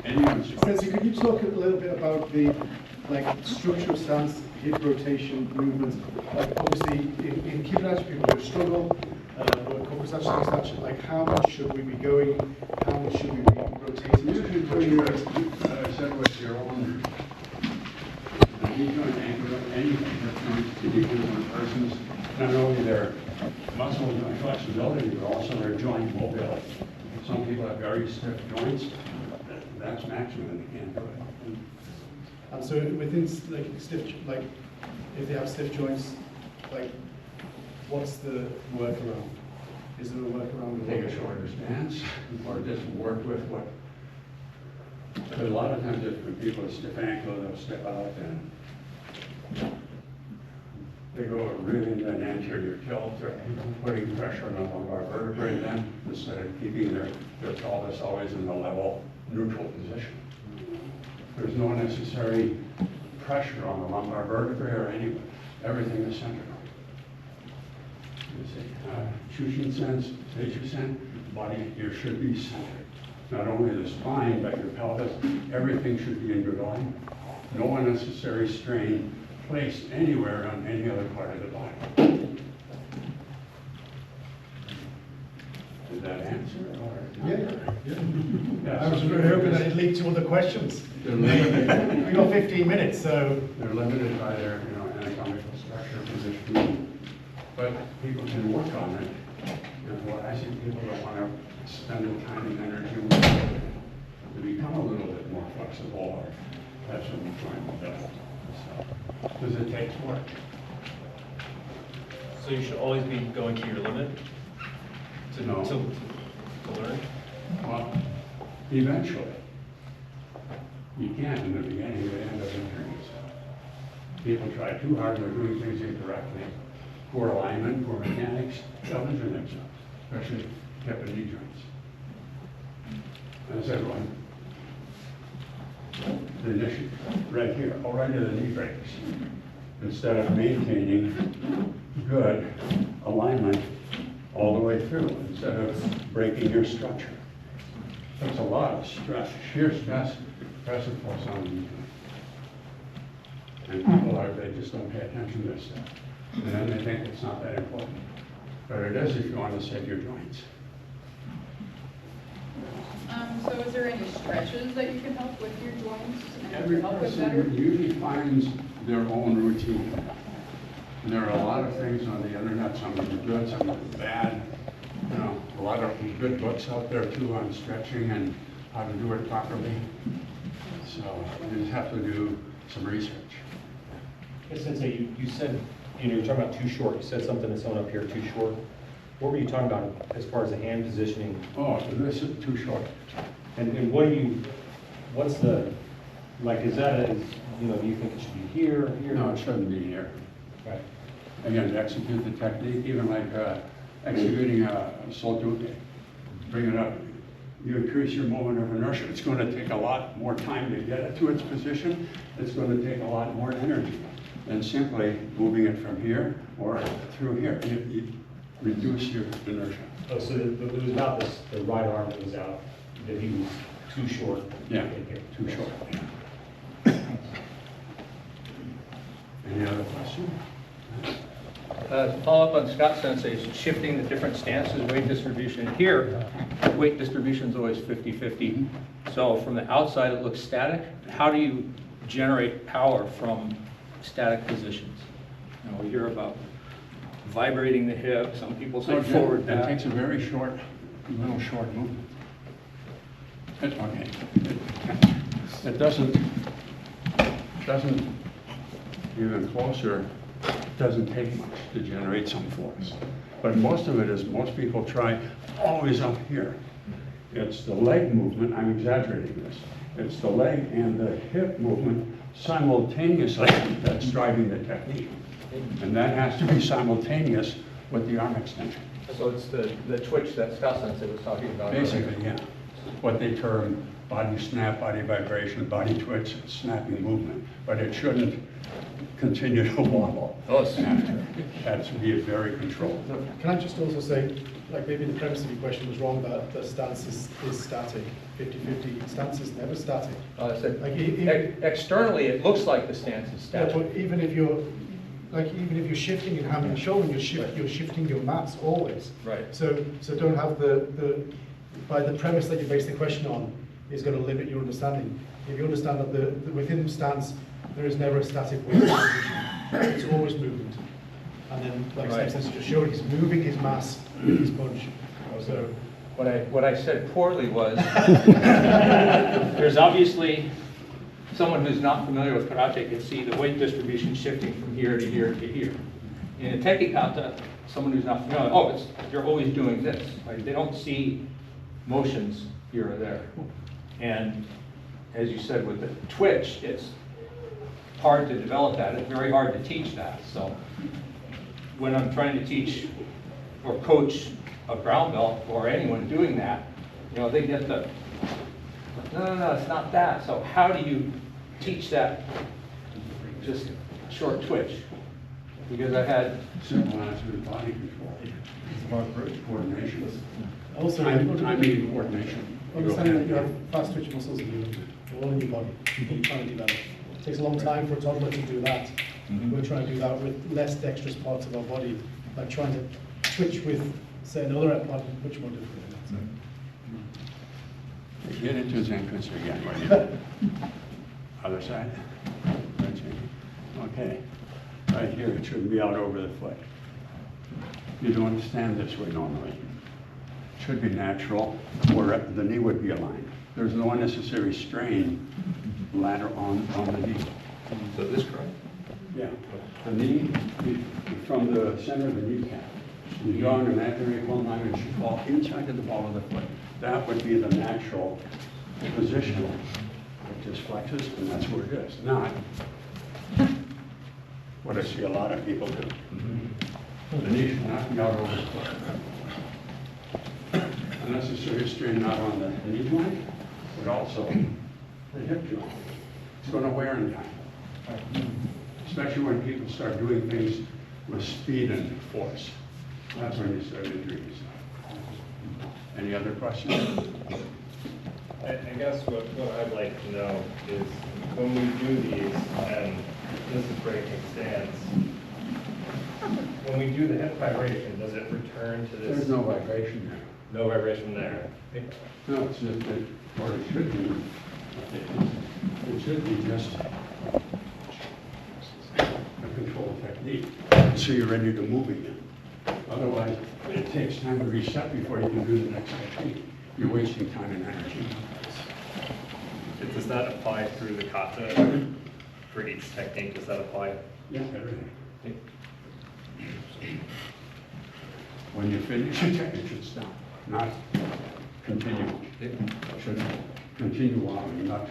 Anyone's choice. Sensei, could you talk a little bit about the structural stance, hip rotation, movement? Like obviously in Kibanachi people who struggle, or Kokusachi, like how much should we be going? How much should we be rotating? Usually when you're said with your own knee joint, ankle joint, anything that joints to equal one person's, not only their muscle joint flexibility, but also their joint mobility. Some people have very stiff joints. That's maximum, they can't do it. And so within if they have stiff joints, what's the workaround? Is there a workaround? Take a shorter stance, or just work with what. But a lot of times, if people with stiff ankle, they'll step out and they go really into an anterior tilt, or putting pressure on the lumbar vertebrae. Then instead of keeping their pelvis always in the level, neutral position. There's no necessary pressure on the lumbar vertebrae or anywhere. Everything is centered. You see, Shushin sense, Seichu sense, body here should be centered. Not only the spine, but your pelvis, everything should be in good line. No unnecessary strain placed anywhere on any other part of the body. Did that answer? Or Yeah. I was really hoping that it'd lead to other questions. They're limited. We got 15 minutes, so. They're limited by their anatomical structure, position, but people can work on it. And what I see, people don't want to spend the time and energy to become a little bit more flexible or have some joint mobility. So, because it takes work. So you should always be going to your limit to learn? Well, eventually. You can't in the beginning, you end up injuring yourself. People try too hard, they're doing things incorrectly. Poor alignment, poor mechanics, they'll injure themselves, especially hip and knee joints. And I said, well, the initiative right here, right to the knee breaks. Instead of maintaining good alignment all the way through, instead of breaking your structure. That's a lot of stress, sheer stress, pressure force on the knee joint. And people they just don't pay attention to this stuff. And then they think it's not that important. But it is if you want to save your joints. So is there any stretches that you can help with your joints? And Every help with better? person usually finds their own routine. And there are a lot of things on the internet, some of them are good, some of them are bad. You know, a lot of good books out there too on stretching and how to do it properly. So you just have to do some research. Yes, Sensei, you said, you were talking about too short. You said something to someone up here, too short. What were you talking about as far as the hand positioning? Oh, this is too short. And what's the, is that, do you think it should be here? No, it shouldn't be here. Right. Again, to execute the technique, even like executing a solduke, bring it up. You increase your moment of inertia. It's going to take a lot more time to get it to its position. It's going to take a lot more energy than simply moving it from here or through here. You reduce your inertia. Oh, so it was about this, the right arm that was out, that he was too short. Yeah, too short. Yeah. Any other question? Follow up on Scott Sensei's shifting the different stances, weight distribution. Here, weight distribution is always 50-50. So from the outside, it looks static. How do you generate power from static positions? We hear about vibrating the hip. Some people say forward, It back. takes a very short, little short movement. It's okay. It doesn't even closer, doesn't take much to generate some force. But most of it is, most people try always up here. It's the leg movement, I'm exaggerating this. It's the leg and the hip movement simultaneously that's driving the technique. And that has to be simultaneous with the arm extension. So it's the twitch that Scott Sensei was talking about. Basically, yeah. what they term body snap, body vibration, body twitch, snapping movement, but it shouldn't continue to wobble. It has to be very controlled. Can I just also say, like maybe the premise of your question was wrong, that the stance is static, 50-50. Stance is never static. I said, Like, externally, it looks like the stance is Yeah, static. but even if you're shifting in hand and shoulder, you're shifting your mass always. Right. So don't have by the premise that you base the question on is going to limit your understanding. If you understand that the within stance, there is never a static weight distribution. It's always movement. And then, like Right. Sensei just showed, he's moving his mass with his punch. So What I said poorly was, there's obviously, someone who's not familiar with karate can see the weight distribution shifting from here to here to here. In a Tekki kata, someone who's not familiar, they're always doing this. Right? They don't see motions here or there. And as you said, with the twitch, it's hard to develop that. It's very hard to teach that. So when I'm trying to teach or coach a brown belt or anyone doing that, they get no, it's not that. So how do you teach that just short twitch? Because I had Symbolized with body control. It's about coordination. also, I mean coordination. understanding that you have fast twitch muscles all in your body, you're trying to develop. It takes a long time for a toddler to do that. We're trying to do that with less dexterous parts of our body, like trying to twitch with, say, another part, much more difficult. Get into Zenkus again, right? Other side. Okay. Right here, it shouldn't be out over the foot. You don't stand this way normally. It should be natural, or the knee would be aligned. There's no unnecessary strain lateral on the knee. so this correct? Yeah. The knee, from the center of the kneecap. You draw an imaginary plumb line and should fall inside of the ball of the foot. That would be the natural position. It just flexes, and that's where it is. Not what I see a lot of people do. The knee should not be out over the foot. Unnecessary strain not on the knee joint, but also the hip joint. It's going to wear and tear. Especially when people start doing things with speed and force. That's when you start injuries. Any other questions? I guess what I'd like to know is when we do these, and this is breaking stance, when we do the hip vibration, does it return to this? There's no vibration there. No vibration there. No, it's just that, or it should be. It should be just a control technique, so you're ready to move again. Otherwise, it takes time to reset before you can do the next technique. You're wasting time and energy. Does that apply through the kata for each technique? Does that apply? Yeah, everything. When you finish a technique, it should stop, not continue. It should continue on, not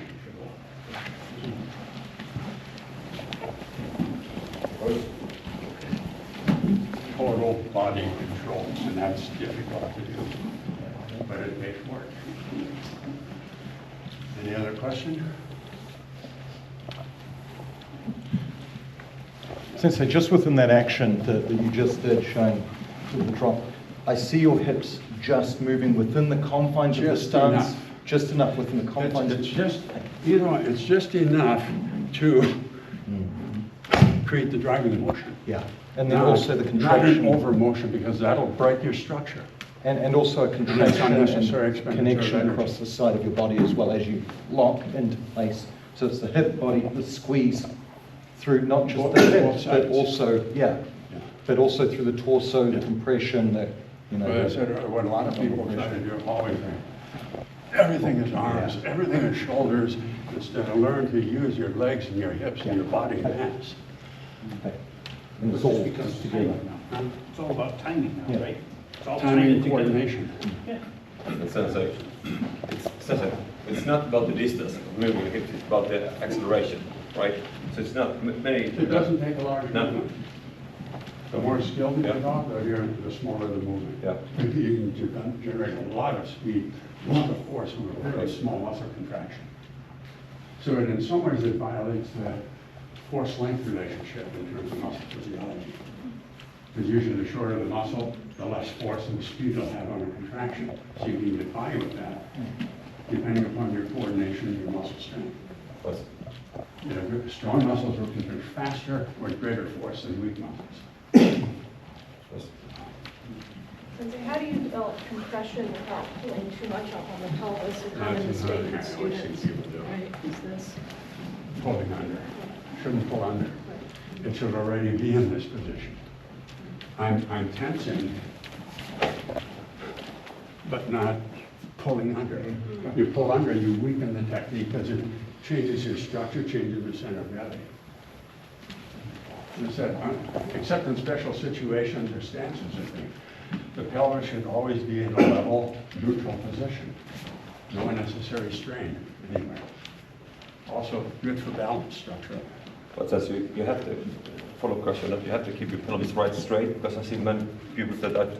total body control, and that's difficult to do, but it makes work. Any other question? Sensei, just within that action that you just did, showing the drop, I see your hips just moving within the confines of the Just stance, enough. just enough within the confines. It's just, it's just enough to create the driving motion. Yeah, and then Not- also the Not an contraction, over motion, because that'll break your structure. and also a contraction unnecessary and expenditure of connection energy. across the side of your body as well as you lock into place. So it's the hip body, the squeeze through not just Both- the both hips, but sides. also, Yeah. but also through the torso, the compression, But I said, what a lot of people try to do always, everything is arms, everything is shoulders, instead of learn to use your legs and your hips and your body mass. Okay. And it's all Because together. It's all about timing now, Yeah. right? It's all Timing and together. coordination. Sensei, it's not about the distance of moving the hips, it's about the acceleration, right? So it's not many. It doesn't take a large Not, movement. The more skilled you develop, the smaller the movement. Yeah. You can generate a lot of speed, a lot of force with a very small muscle contraction. So in some ways it violates the force-length relationship in terms of muscle physiology. Because usually the shorter the muscle, the less force and speed it'll have on a contraction. So you can get by with that, depending upon your coordination and your muscle strength. Yes. You know, strong muscles will contract faster with greater force than weak muscles. Yes. Sensei, how do you develop compression without pulling too much up on the pelvis? A common That's mistake another in thing I always see students, people do. right, is this. Pulling under. Shouldn't pull under. It should already be in this position. I'm tensing, but not pulling under. You pull under, you weaken the technique because it changes your structure, changes the center of gravity. As I said, except in special situations or stances, I think, the pelvis should always be in a level, neutral position. No unnecessary strain anywhere. Also good for balance structure. But as you have to, follow-up question, that you have to keep your pelvis right straight, because I see many people that are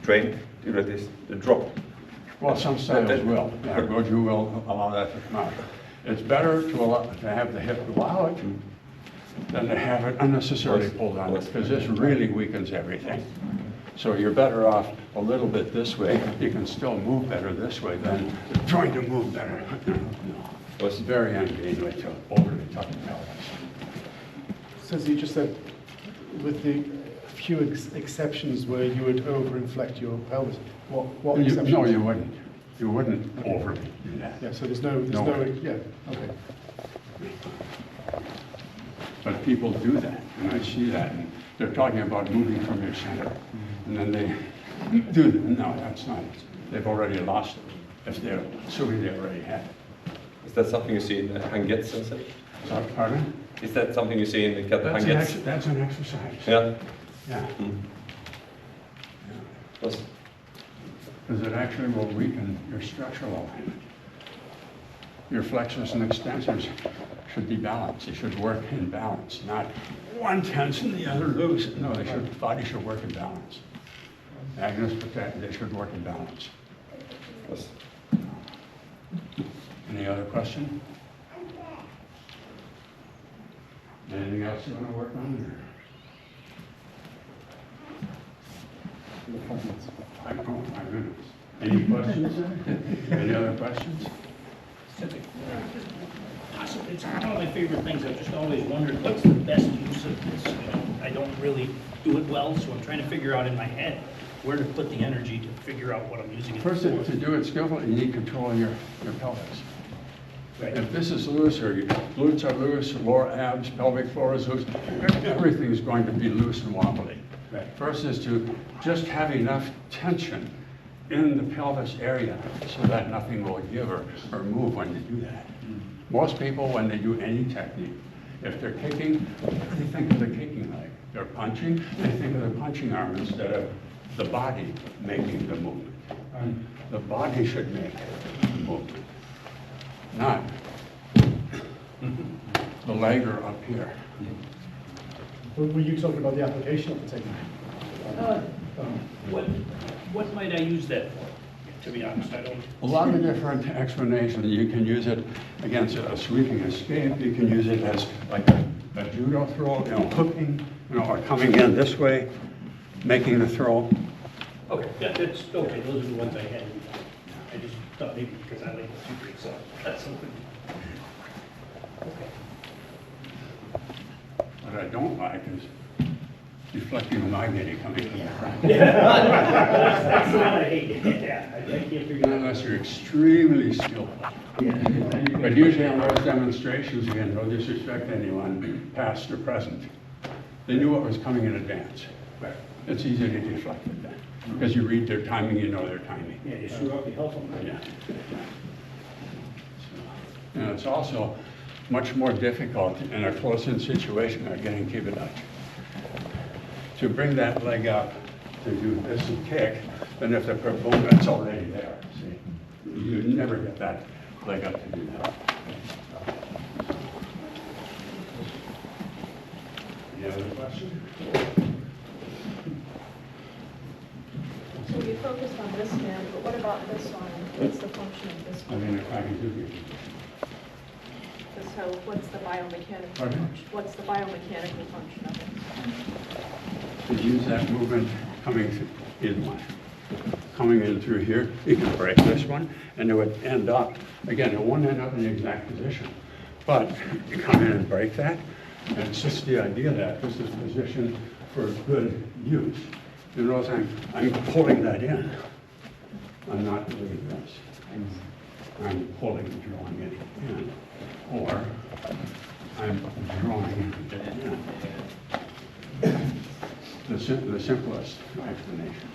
trained to do this, the drop. Well, some styles will. Yeah, Goju will allow that to come out. It's better to have the hip go out than to have it unnecessarily pulled on, because this really weakens everything. So you're better off a little bit this way. You can still move better this way than trying to move better. No. It's very ungainly to overly tuck the pelvis. Since you just said, with the few exceptions where you would overinflect your pelvis, what exceptions? No, you wouldn't. You wouldn't overly do that. Yeah, so there's no, yeah, okay. But people do that, and I see that, and they're talking about moving from your center, and then they do that. No, that's not, they've already lost it, if they're assuming they already had it. Is that something you see in the Hanget sensei? Sorry, pardon? Is that something you see in the kata Hanget? That's an exercise. Yeah. Yeah. Yes. Because it actually will weaken your structural alignment. Your flexors and extensors should be balanced. They should work in balance, not one tense and the other loose. No, the body should work in balance. Agnes protect, they should work in balance. Yes. Any other question? Anything else you want to work on? Oh, my goodness. Any questions? Any other questions? Possibly, it's one of my favorite things. I've just always wondered, what's the best use of this? You know, I don't really do it well, so I'm trying to figure out in my head where to put the energy to figure out what I'm using it for. First, to do it skillfully, you need control of your pelvis. Right. If this is loose, or your glutes are loose, lower abs, pelvic floor is loose, everything is going to be loose and wobbly. Right. First is to just have enough tension in the pelvis area so that nothing will give or move when you do that. Most people, when they do any technique, if they're kicking, they think of the kicking leg. They're punching, they think of the punching arm instead of the body making the movement. The body should make the movement, not the leg or up here. Were you talking about the application of the technique? What might I use that for? To be honest, I don't. A lot of different explanations. You can use it against a sweeping escape. You can use it as like a judo throw, hooking, or coming in this way, making the throw. Okay, that's okay. Those are the ones I had. I just thought maybe because I like the secret, so that's something. Okay. What I don't like is deflecting the magnetic coming from the front. That's the one I hate. Yeah, I can't figure it out. Unless you're extremely skillful. But usually on those demonstrations, again, no disrespect to anyone, past or present, they knew what was coming in advance. It's easy to deflect it then, because you read their timing, you know their timing. Yeah, you screw up, you help them. Yeah. And it's also much more difficult in a close-in situation like getting kibudach. To bring that leg up to do this and kick, then if the boom, it's already there. See, you never get that leg up to do that. Any other question? this hand, but what about this arm? What's the function of this I arm? mean, if I can do it. So what's the biomechanical Pardon? function? What's the biomechanical function of it? To use that movement coming in through here, you can break this one, and it would end up, again, it won't end up in the exact position, but you come in and break that, and it's just the idea that this is positioned for good use. You notice I'm pulling that in. I'm not doing this. I'm pulling, drawing it in, or I'm drawing it in. The simplest explanation.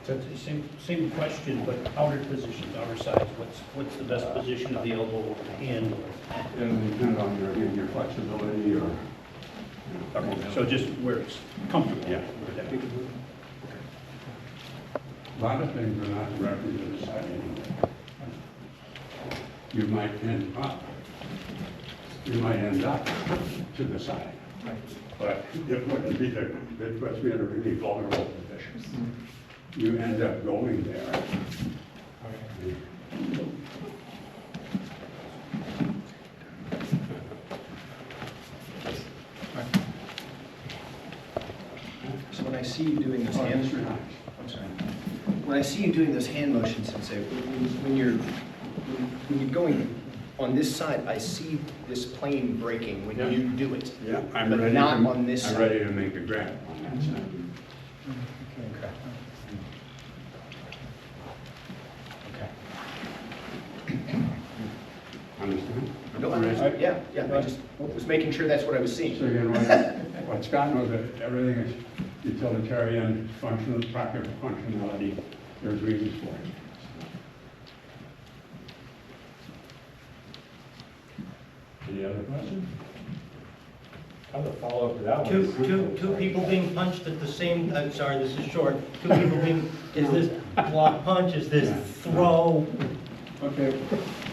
So it's the same question, but outer positions, outer sides, what's the best position of the elbow or the hand? It'll depend on your flexibility or. Okay, so just where it's comfortable. Yeah. A lot of things are not directly to the side anyway. You might end up to the side. But it wouldn't be it puts me in a really vulnerable position. You end up going there. So when I see you doing this hand, I'm sorry. When I see you doing this hand motion, Sensei, when you're going on this side, I see this plane breaking when you do it. Yeah, I'm but ready. not on this I'm side. ready to make a grab on that side. Understand? No, yeah, I just was making sure that's what I was So seeing. again, what Scott knows, that everything is utilitarian, functional, practical functionality. There's reasons for it. Any other questions? Kind of follow up to that one. Two people being punched at the same, I'm sorry, this is short. Two people being, is this block punch, is this throw? Okay,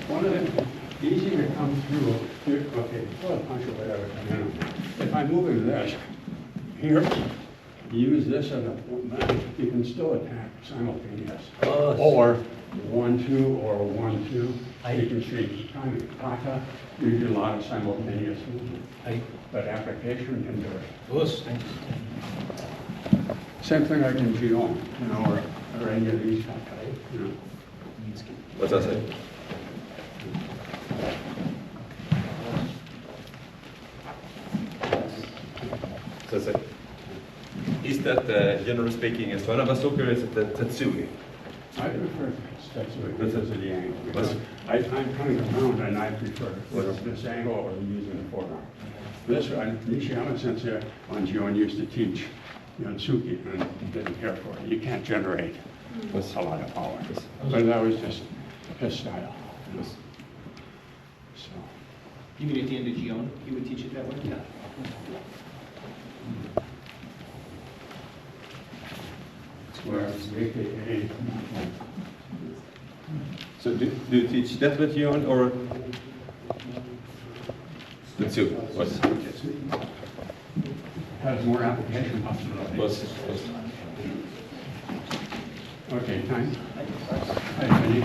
one of the, easy to come through, here, okay, before I punch or whatever, you know, if I'm moving this, here, use this as a, you can still attack simultaneous. Or 1-2 or 1-2, you can see kata, you do a lot of simultaneous movement. But application can do it. Same thing like in Jion, you know, or any of these kata, you know. What's that say? Sensei, is that generally speaking a Swana bazooka or is it the Tatsui? I prefer Tatsui because of the angle. Because I'm coming around and I prefer this angle or using the forearm. This one, Nishiyama Sensei on Jion used to teach Yonsuke and didn't care for it. You can't generate a lot of power. But that was just his style. So. You mean at the end of Gion, he would teach it that way? Yeah. Whereas AKA. So do you teach that with you or Tatsui? What? Has more application possibilities. Okay, time. Hi, Penny.